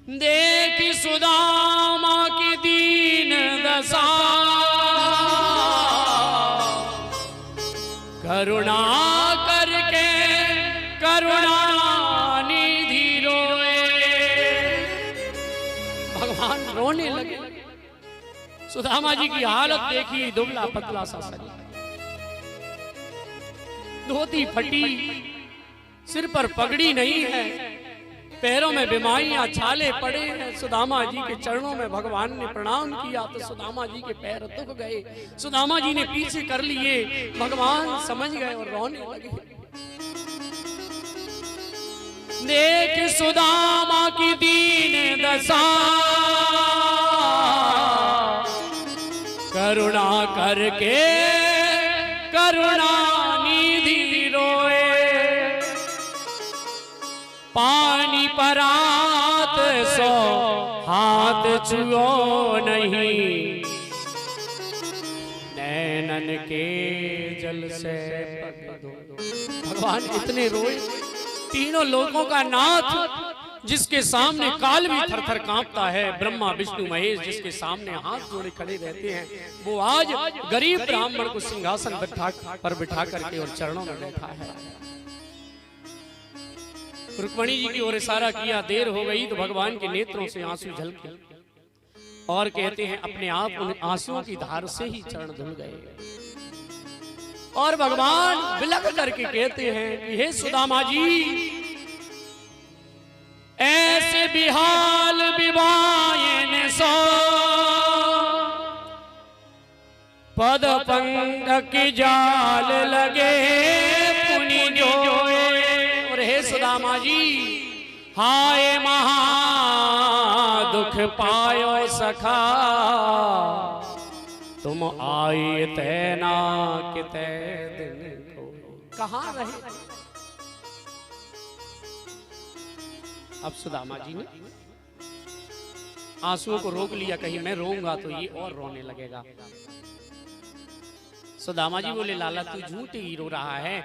देख सुदामा की दीन दशा, करुणा करके करुणा निधि रोए। भगवान रोने लगे। सुदामा जी की हालत देखी, दुबला पतला सा शरीर, धोती फटी, सिर पर पगड़ी नहीं है, पैरों में बीमारियां, छाले पड़े हैं। सुदामा जी के चरणों में भगवान ने प्रणाम किया तो सुदामा जी के पैर दुख गए। सुदामा जी ने पीछे कर लिए, भगवान समझ गए और रोने लगे। देख सुदामा की दीन दशा, करुणा करके करुणा निधि रोए। पानी परात सो हाथ छुओ नहीं, नैनन के जल से पग दो। भगवान इतने रोए। तीनों लोगों का नाथ, जिसके सामने काल भी थरथर कांपता है, ब्रह्मा विष्णु महेश जिसके सामने हाथ जोड़े खड़े रहते हैं, वो आज गरीब ब्राह्मण को सिंहासन पर बिठा करके और चरणों में बैठा है। रुक्मणी जी की ओर इशारा किया, देर हो गई तो भगवान के नेत्रों से आंसू झलके और कहते हैं अपने आप उन आंसुओं की धार से ही चरण धुल गए। और भगवान बिलख करके कहते हैं कि हे सुदामा जी, ऐसे बिहाल विवायन सो पद पंक जाल लगे पुनि जोए। और हे सुदामा जी, हाय महा दुख पायो सखा, तुम आए तैना किते दिन को। कहाँ रहे? अब सुदामा जी ने आंसुओं को रोक लिया, कहीं मैं रोऊंगा तो ये और रोने लगेगा। सुदामा जी बोले, लाला तू झूठ ही रो रहा है,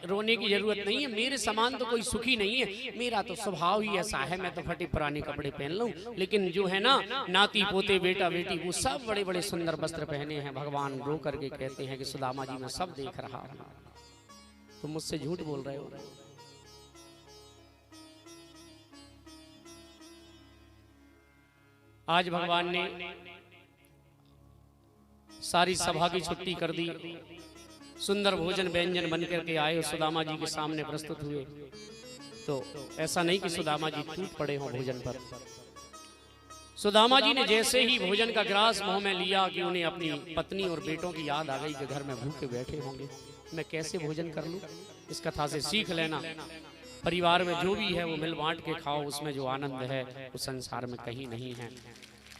रोने की जरूरत नहीं है, मेरे समान तो कोई सुखी नहीं है, मेरा तो स्वभाव ही ऐसा है, मैं तो फटे पुराने कपड़े पहन लूं, लेकिन जो है ना नाती पोते बेटा बेटी वो सब बड़े बड़े सुंदर वस्त्र पहने हैं। भगवान रो करके कहते हैं कि सुदामा जी मैं सब देख रहा हूं, तुम मुझसे झूठ बोल रहे हो। आज भगवान ने सारी सभा की छुट्टी कर दी, सुंदर भोजन व्यंजन बनकर के आए, सुदामा जी के सामने प्रस्तुत हुए। तो ऐसा नहीं कि सुदामा जी टूट पड़े हों भोजन पर। सुदामा जी ने जैसे ही भोजन का ग्रास मुंह में लिया कि उन्हें अपनी पत्नी और बेटों की याद आ गई कि घर में भूखे बैठे होंगे, मैं कैसे भोजन कर लूं। इस कथा से सीख लेना, परिवार में जो भी है वो मिल बांट के खाओ, उसमें जो आनंद है वो संसार में कहीं नहीं है।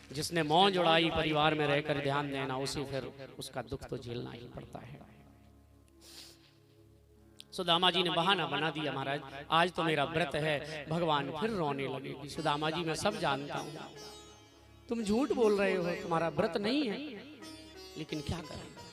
जिसने मौज उड़ाई परिवार में रहकर ध्यान देना, उसे फिर उसका दुख तो झेलना ही पड़ता है। सुदामा जी ने बहाना बना दिया, महाराज आज तो मेरा व्रत है। भगवान फिर रोने लगे कि सुदामा जी मैं सब जानता हूं, तुम झूठ बोल रहे हो, तुम्हारा व्रत नहीं है, लेकिन क्या करें।